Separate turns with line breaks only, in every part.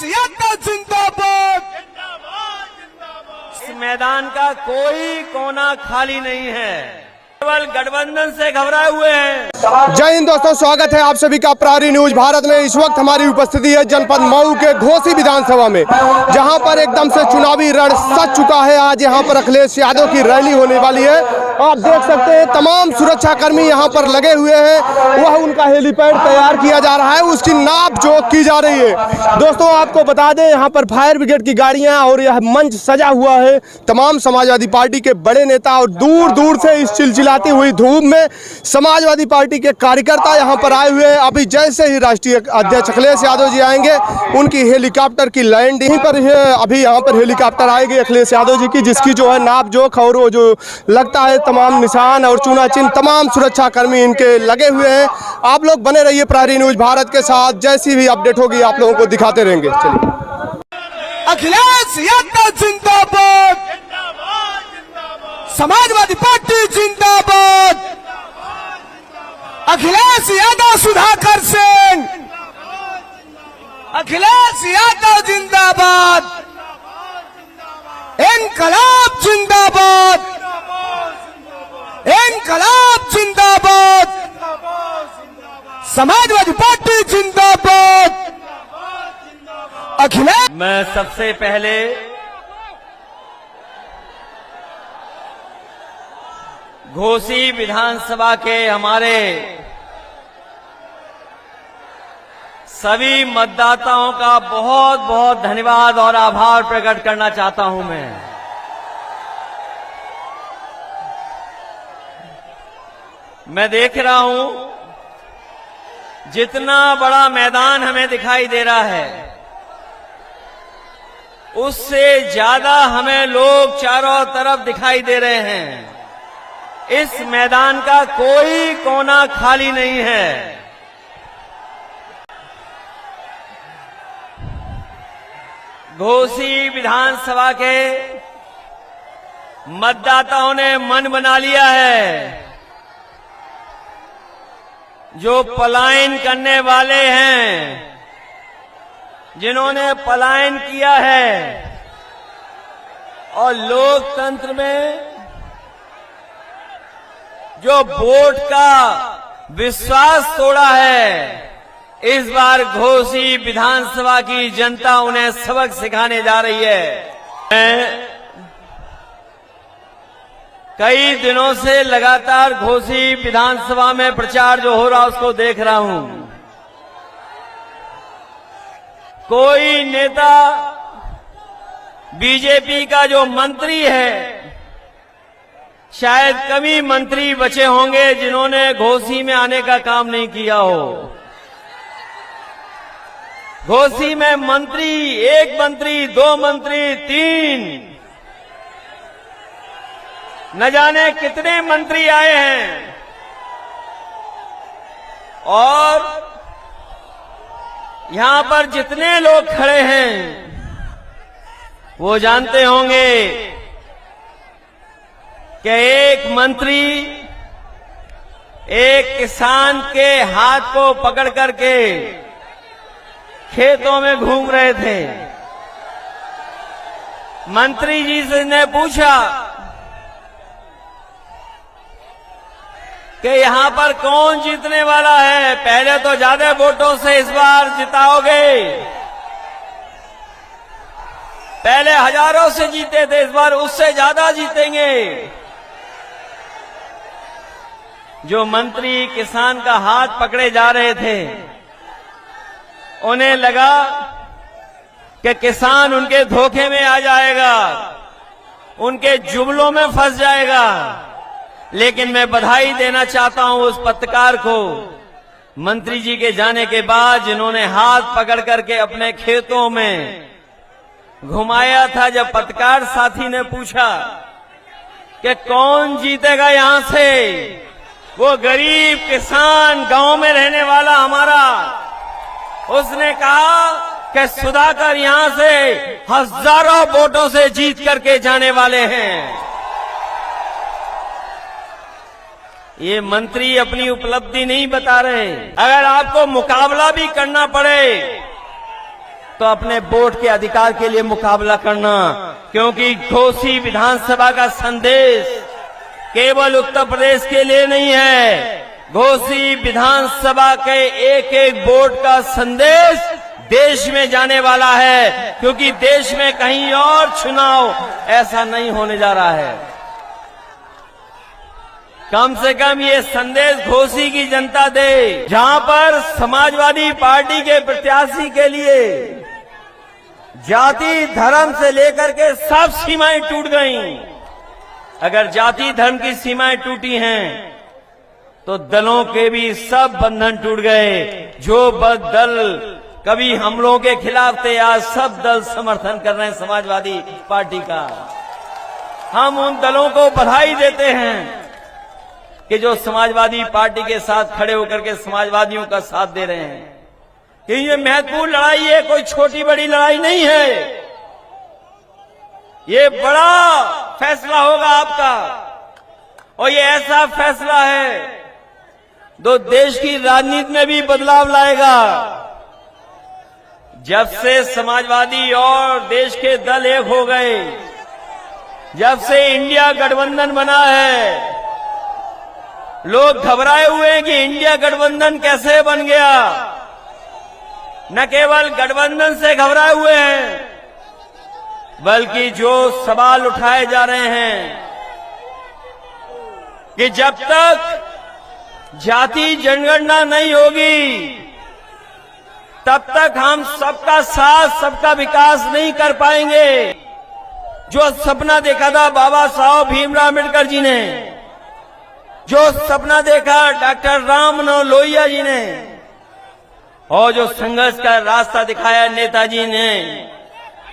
जिंदाबाद।
इस मैदान का कोई कोना खाली नहीं है, केवल गठबंधन से घबराए हुए हैं।
जय हिंद दोस्तों, स्वागत है आप सभी का प्रहरी न्यूज भारत में। इस वक्त हमारी उपस्थिति है जनपद मऊ के घोसी विधानसभा में, जहां पर एकदम से चुनावी रण सज चुका है। आज यहां पर अखिलेश यादव की रैली होने वाली है। आप देख सकते हैं तमाम सुरक्षाकर्मी यहां पर लगे हुए हैं। वह उनका हेलीपैड तैयार किया जा रहा है, उसकी नाप जोख की जा रही है। दोस्तों आपको बता दें, यहाँ पर फायर ब्रिगेड की गाड़ियां और यह मंच सजा हुआ है। तमाम समाजवादी पार्टी के बड़े नेता और दूर दूर से इस चिलचिलाती हुई धूप में समाजवादी पार्टी के कार्यकर्ता यहाँ पर आए हुए हैं। अभी जैसे ही राष्ट्रीय अध्यक्ष अखिलेश यादव जी आएंगे, उनकी हेलीकॉप्टर की लैंड यहीं पर है। अभी यहाँ पर हेलीकॉप्टर आएगी अखिलेश यादव जी की, जिसकी जो है नाप जोख और वो जो लगता है तमाम निशान और चूना चिन्ह तमाम सुरक्षाकर्मी इनके लगे हुए हैं। आप लोग बने रहिए प्रहरी न्यूज भारत के साथ, जैसी भी अपडेट होगी आप लोगों को दिखाते रहेंगे। चलिए,
अखिलेश यादव जिंदाबाद, समाजवादी पार्टी जिंदाबाद, अखिलेश यादव सुधाकर सिंह, अखिलेश यादव जिंदाबाद, इनकलाब जिंदाबाद, इनकलाब जिंदाबाद, समाजवादी पार्टी जिंदाबाद, अखिलेश।
मैं सबसे पहले घोसी विधानसभा के हमारे सभी मतदाताओं का बहुत बहुत धन्यवाद और आभार प्रकट करना चाहता हूं। मैं देख रहा हूं जितना बड़ा मैदान हमें दिखाई दे रहा है, उससे ज्यादा हमें लोग चारों तरफ दिखाई दे रहे हैं। इस मैदान का कोई कोना खाली नहीं है। घोसी विधानसभा के मतदाताओं ने मन बना लिया है। जो पलायन करने वाले हैं, जिन्होंने पलायन किया है और लोकतंत्र में जो वोट का विश्वास तोड़ा है, इस बार घोसी विधानसभा की जनता उन्हें सबक सिखाने जा रही है। मैं कई दिनों से लगातार घोसी विधानसभा में प्रचार जो हो रहा उसको देख रहा हूं। कोई नेता बीजेपी का जो मंत्री है, शायद कम ही मंत्री बचे होंगे जिन्होंने घोसी में आने का काम नहीं किया हो। घोसी में मंत्री, एक मंत्री, दो मंत्री, तीन, न जाने कितने मंत्री आए हैं। और यहां पर जितने लोग खड़े हैं वो जानते होंगे कि एक मंत्री एक किसान के हाथ को पकड़ करके खेतों में घूम रहे थे। मंत्री जी से ने पूछा कि यहां पर कौन जीतने वाला है? पहले तो ज्यादा वोटों से इस बार जिताओगे, पहले हजारों से जीते थे, इस बार उससे ज्यादा जीतेंगे। जो मंत्री किसान का हाथ पकड़े जा रहे थे, उन्हें लगा कि किसान उनके धोखे में आ जाएगा, उनके जुमलों में फंस जाएगा। लेकिन मैं बधाई देना चाहता हूं उस पत्रकार को, मंत्री जी के जाने के बाद, जिन्होंने हाथ पकड़ करके अपने खेतों में घुमाया था। जब पत्रकार साथी ने पूछा कि कौन जीतेगा यहां से, वो गरीब किसान गांव में रहने वाला हमारा, उसने कहा कि सुधाकर यहां से हजारों वोटों से जीत करके जाने वाले हैं। ये मंत्री अपनी उपलब्धि नहीं बता रहे। अगर आपको मुकाबला भी करना पड़े तो अपने वोट के अधिकार के लिए मुकाबला करना, क्योंकि घोसी विधानसभा का संदेश केवल उत्तर प्रदेश के लिए नहीं है। घोसी विधानसभा के एक एक वोट का संदेश देश में जाने वाला है, क्योंकि देश में कहीं और चुनाव ऐसा नहीं होने जा रहा है। कम से कम ये संदेश घोसी की जनता दे, जहां पर समाजवादी पार्टी के प्रत्याशी के लिए जाति धर्म से लेकर के सब सीमाएं टूट गईं। अगर जाति धर्म की सीमाएं टूटी हैं तो दलों के भी सब बंधन टूट गए। जो दल कभी हमलों के खिलाफ थे, आज सब दल समर्थन कर रहे हैं समाजवादी पार्टी का। हम उन दलों को बधाई देते हैं कि जो समाजवादी पार्टी के साथ खड़े होकर के समाजवादियों का साथ दे रहे हैं। कि ये महत्वपूर्ण लड़ाई है, कोई छोटी बड़ी लड़ाई नहीं है। ये बड़ा फैसला होगा आपका, और ये ऐसा फैसला है जो देश की राजनीति में भी बदलाव लाएगा। जब से समाजवादी और देश के दल एक हो गए, जब से इंडिया गठबंधन बना है, लोग घबराए हुए हैं कि इंडिया गठबंधन कैसे बन गया। न केवल गठबंधन से घबराए हुए हैं, बल्कि जो सवाल उठाए जा रहे हैं कि जब तक जाति जनगणना नहीं होगी, तब तक हम सबका साथ, सबका विकास नहीं कर पाएंगे। जो सपना देखा था बाबा साहब भीमराव अम्बेडकर जी ने, जो सपना देखा डॉक्टर राम मनोहर लोहिया जी ने, और जो संघर्ष का रास्ता दिखाया नेताजी ने,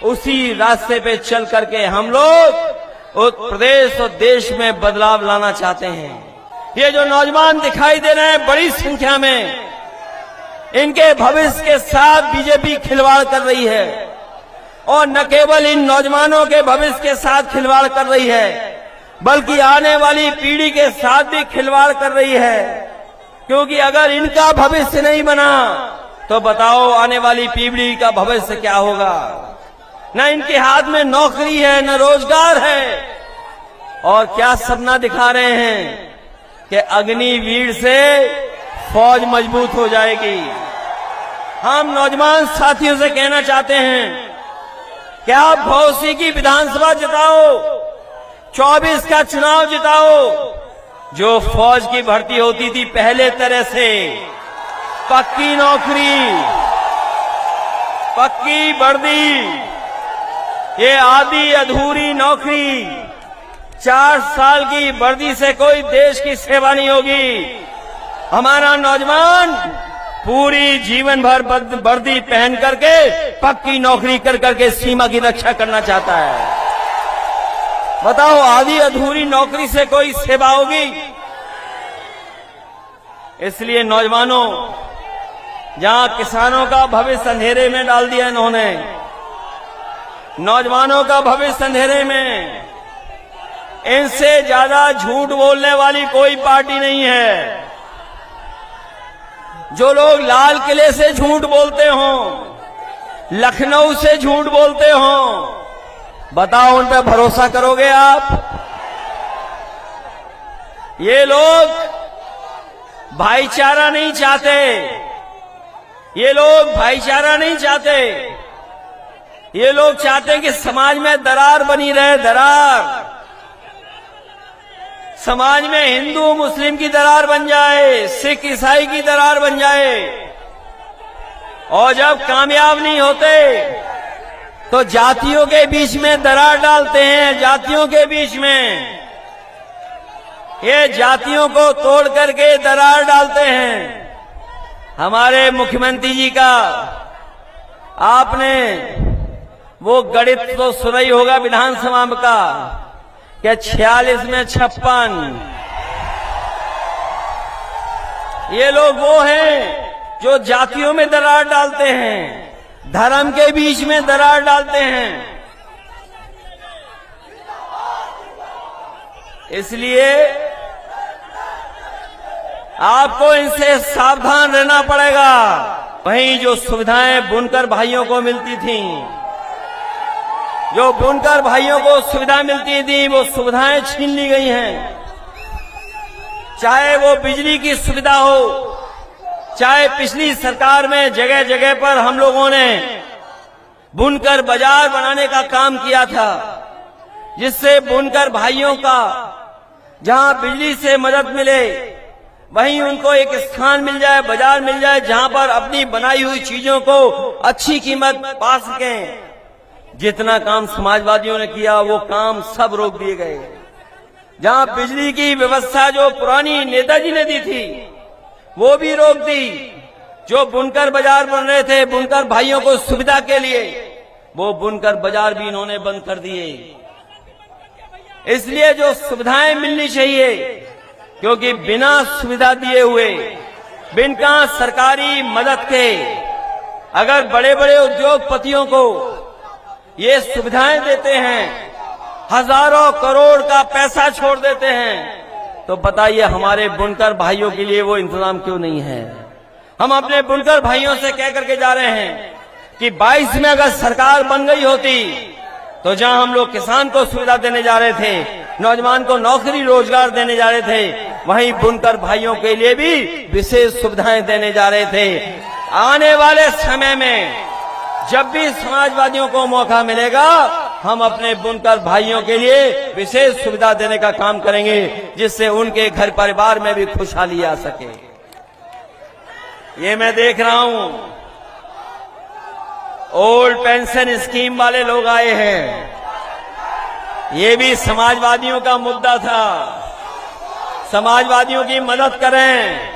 उसी रास्ते पे चल करके हम लोग उत्तर प्रदेश और देश में बदलाव लाना चाहते हैं। ये जो नौजवान दिखाई दे रहे हैं बड़ी संख्या में, इनके भविष्य के साथ बीजेपी खिलवाड़ कर रही है। और न केवल इन नौजवानों के भविष्य के साथ खिलवाड़ कर रही है, बल्कि आने वाली पीढ़ी के साथ भी खिलवाड़ कर रही है। क्योंकि अगर इनका भविष्य नहीं बना तो बताओ आने वाली पीढ़ी का भविष्य क्या होगा। न इनके हाथ में नौकरी है, न रोजगार है, और क्या सपना दिखा रहे हैं कि अग्निवीर से फौज मजबूत हो जाएगी। हम नौजवान साथियों से कहना चाहते हैं कि आप घोसी की विधानसभा जिताओ, 24 का चुनाव जिताओ। जो फौज की भर्ती होती थी पहले तरह से, पक्की नौकरी, पक्की वर्दी, ये आधी अधूरी नौकरी, 4 साल की वर्दी से कोई देश की सेवा नहीं होगी। हमारा नौजवान पूरी जीवन भर वर्दी पहन करके पक्की नौकरी कर करके सीमा की रक्षा करना चाहता है। बताओ आधी अधूरी नौकरी से कोई सेवा होगी? इसलिए नौजवानों, जहां किसानों का भविष्य अंधेरे में डाल दिया इन्होंने, नौजवानों का भविष्य अंधेरे में, इनसे ज्यादा झूठ बोलने वाली कोई पार्टी नहीं है। जो लोग लाल किले से झूठ बोलते हों, लखनऊ से झूठ बोलते हों, बताओ उन पर भरोसा करोगे आप? ये लोग भाईचारा नहीं चाहते, ये लोग भाईचारा नहीं चाहते। ये लोग चाहते हैं कि समाज में दरार बनी रहे, दरार। समाज में हिंदू मुस्लिम की दरार बन जाए, सिख ईसाई की दरार बन जाए। और जब कामयाब नहीं होते तो जातियों के बीच में दरार डालते हैं, जातियों के बीच में। ये जातियों को तोड़ करके दरार डालते हैं। हमारे मुख्यमंत्री जी का आपने वो गणित तो सुना ही होगा विधानसभा का, क्या 46 में 56। ये लोग वो हैं जो जातियों में दरार डालते हैं, धर्म के बीच में दरार डालते हैं। इसलिए आपको इनसे सावधान रहना पड़ेगा। वहीं जो सुविधाएं बुनकर भाइयों को मिलती थीं, जो बुनकर भाइयों को सुविधा मिलती थी, वो सुविधाएं छीन ली गई हैं। चाहे वो बिजली की सुविधा हो, चाहे पिछली सरकार में जगह जगह पर हम लोगों ने बुनकर बाजार बनाने का काम किया था, जिससे बुनकर भाइयों का जहां बिजली से मदद मिले, वहीं उनको एक स्थान मिल जाए, बाजार मिल जाए, जहां पर अपनी बनाई हुई चीजों को अच्छी कीमत पा सकें। जितना काम समाजवादियों ने किया वो काम सब रोक दिए गए। जहां बिजली की व्यवस्था जो पुरानी नेताजी ने दी थी वो भी रोक दी। जो बुनकर बाजार बन रहे थे बुनकर भाइयों को सुविधा के लिए, वो बुनकर बाजार भी इन्होंने बंद कर दिए। इसलिए जो सुविधाएं मिलनी चाहिए, क्योंकि बिना सुविधा दिए हुए, बिना सरकारी मदद के अगर बड़े बड़े उद्योगपतियों को ये सुविधाएं देते हैं, हजारों करोड़ का पैसा छोड़ देते हैं, तो बताइए हमारे बुनकर भाइयों के लिए वो इंतजाम क्यों नहीं है। हम अपने बुनकर भाइयों से कह करके जा रहे हैं कि 22 में अगर सरकार बन गई होती तो जहां हम लोग किसान को सुविधा देने जा रहे थे, नौजवान को नौकरी रोजगार देने जा रहे थे, वहीं बुनकर भाइयों के लिए भी विशेष सुविधाएं देने जा रहे थे। आने वाले समय में जब भी समाजवादियों को मौका मिलेगा, हम अपने बुनकर भाइयों के लिए विशेष सुविधा देने का काम करेंगे, जिससे उनके घर परिवार में भी खुशहाली आ सके। ये मैं देख रहा हूं ओल्ड पेंशन स्कीम वाले लोग आए हैं। ये भी समाजवादियों का मुद्दा था। समाजवादियों की मदद करें,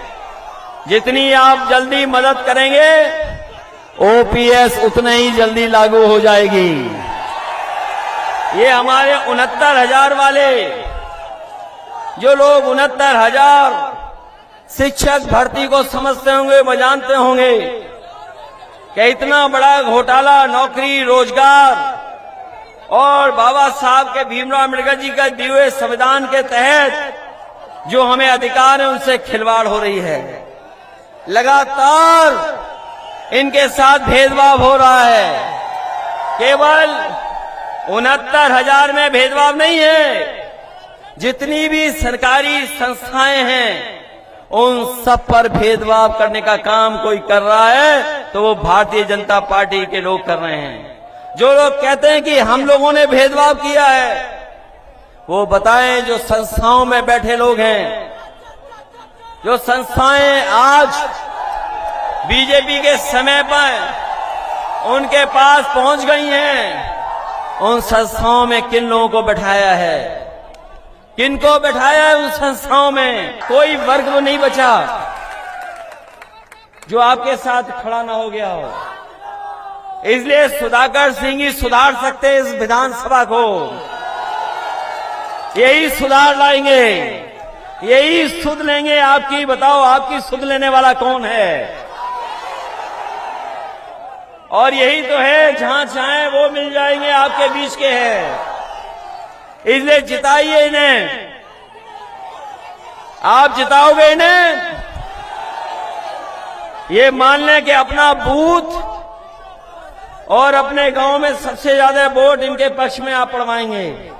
जितनी आप जल्दी मदद करेंगे ओपीएस उतने ही जल्दी लागू हो जाएगी। ये हमारे 69,000 वाले जो लोग 69,000 शिक्षक भर्ती को समझते होंगे, वो जानते होंगे कि इतना बड़ा घोटाला नौकरी रोजगार और बाबा साहब के भीमराव अम्बेडकर जी के दिए हुए संविधान के तहत जो हमें अधिकार है उनसे खिलवाड़ हो रही है। लगातार इनके साथ भेदभाव हो रहा है। केवल 69,000 में भेदभाव नहीं है, जितनी भी सरकारी संस्थाएं हैं उन सब पर भेदभाव करने का काम कोई कर रहा है तो वो भारतीय जनता पार्टी के लोग कर रहे हैं। जो लोग कहते हैं कि हम लोगों ने भेदभाव किया है, वो बताएं जो संस्थाओं में बैठे लोग हैं, जो संस्थाएं आज बीजेपी के समय पर उनके पास पहुंच गई हैं, उन संस्थाओं में किन लोगों को बैठाया है, किनको बैठाया है उन संस्थाओं में? कोई वर्ग वो नहीं बचा जो आपके साथ खड़ा ना हो गया हो। इसलिए सुधाकर सिंह ही सुधार सकते हैं इस विधानसभा को। यही सुधार लाएंगे, यही सुध लेंगे आपकी। बताओ आपकी सुध लेने वाला कौन है? और यही तो है, जहां चाहे वो मिल जाएंगे, आपके बीच के हैं। इसलिए जिताइए इन्हें। आप जिताओगे इन्हें, ये मान लें कि अपना बूथ और अपने गांव में सबसे ज्यादा वोट इनके पक्ष में आप पड़वाएंगे।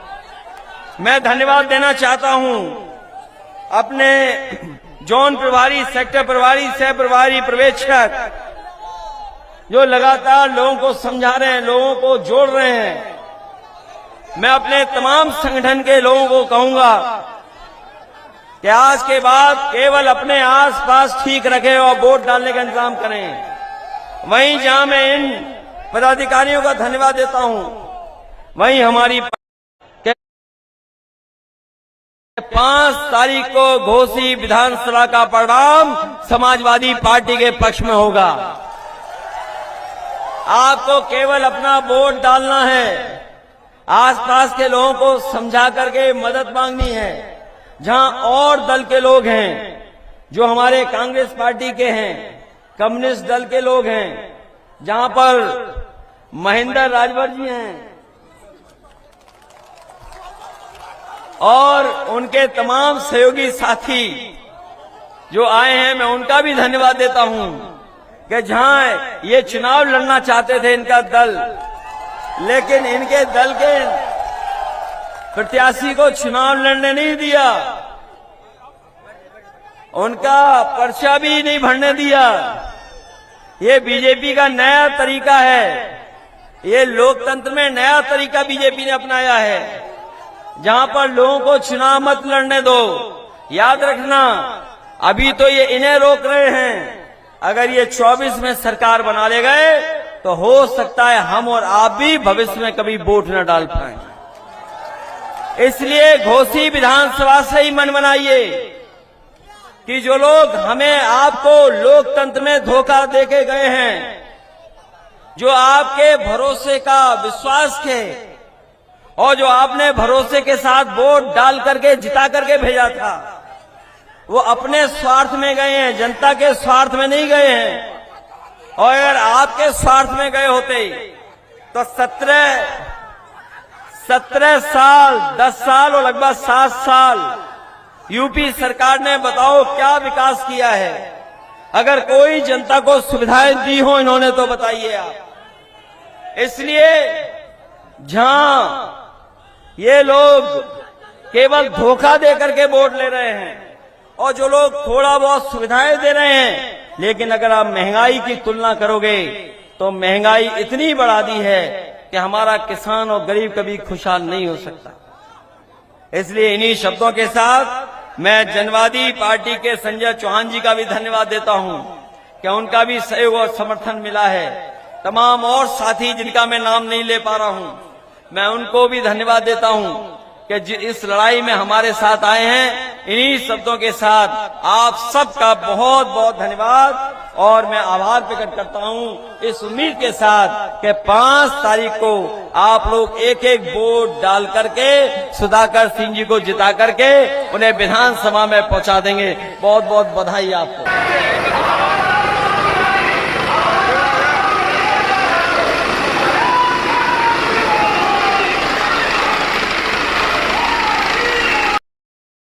मैं धन्यवाद देना चाहता हूं अपने जोन प्रभारी, सेक्टर प्रभारी, सह प्रभारी, पर्यवेक्षक जो लगातार लोगों को समझा रहे हैं, लोगों को जोड़ रहे हैं। मैं अपने तमाम संगठन के लोगों को कहूंगा कि आज के बाद केवल अपने आसपास ठीक रखें और वोट डालने का इंतजाम करें। वहीं जहां मैं इन पदाधिकारियों का धन्यवाद देता हूं, वहीं हमारी 5 तारीख को घोसी विधानसभा का परिणाम समाजवादी पार्टी के पक्ष में होगा। आपको केवल अपना वोट डालना है, आसपास के लोगों को समझा करके मदद मांगनी है। जहां और दल के लोग हैं, जो हमारे कांग्रेस पार्टी के हैं, कम्युनिस्ट दल के लोग हैं, जहां पर महेंद्र राजभर जी हैं और उनके तमाम सहयोगी साथी जो आए हैं, मैं उनका भी धन्यवाद देता हूं। कि जहां ये चुनाव लड़ना चाहते थे इनका दल, लेकिन इनके दल के प्रत्याशी को चुनाव लड़ने नहीं दिया, उनका पर्चा भी नहीं भरने दिया। ये बीजेपी का नया तरीका है, ये लोकतंत्र में नया तरीका बीजेपी ने अपनाया है, जहां पर लोगों को चुनाव मत लड़ने दो। याद रखना, अभी तो ये इन्हें रोक रहे हैं, अगर ये 24 में सरकार बना ले गए तो हो सकता है हम और आप भी भविष्य में कभी वोट न डाल पाएं। इसलिए घोसी विधानसभा से ही मन बनाइए कि जो लोग हमें आपको लोकतंत्र में धोखा देके गए हैं, जो आपके भरोसे का विश्वास के और जो आपने भरोसे के साथ वोट डाल करके जिता करके भेजा था, वो अपने स्वार्थ में गए हैं, जनता के स्वार्थ में नहीं गए हैं। और अगर आपके स्वार्थ में गए होते तो 17 साल, 10 साल और लगभग 7 साल यूपी सरकार ने बताओ क्या विकास किया है। अगर कोई जनता को सुविधाएं दी हो इन्होंने तो बताइए आप। इसलिए जहां ये लोग केवल धोखा दे करके वोट ले रहे हैं और जो लोग थोड़ा बहुत सुविधाएं दे रहे हैं, लेकिन अगर आप महंगाई की तुलना करोगे तो महंगाई इतनी बढ़ा दी है कि हमारा किसान और गरीब कभी खुशहाल नहीं हो सकता। इसलिए इन्हीं शब्दों के साथ मैं जनवादी पार्टी के संजय चौहान जी का भी धन्यवाद देता हूं कि उनका भी सहयोग और समर्थन मिला है। तमाम और साथी जिनका मैं नाम नहीं ले पा रहा हूं, मैं उनको भी धन्यवाद देता हूं कि इस लड़ाई में हमारे साथ आए हैं। इन्हीं शब्दों के साथ आप सबका बहुत बहुत धन्यवाद और मैं आभार प्रकट करता हूं, इस उम्मीद के साथ कि 5 तारीख को आप लोग एक एक वोट डाल करके सुधाकर सिंह जी को जिता करके उन्हें विधानसभा में पहुंचा देंगे। बहुत बहुत बधाई आपको।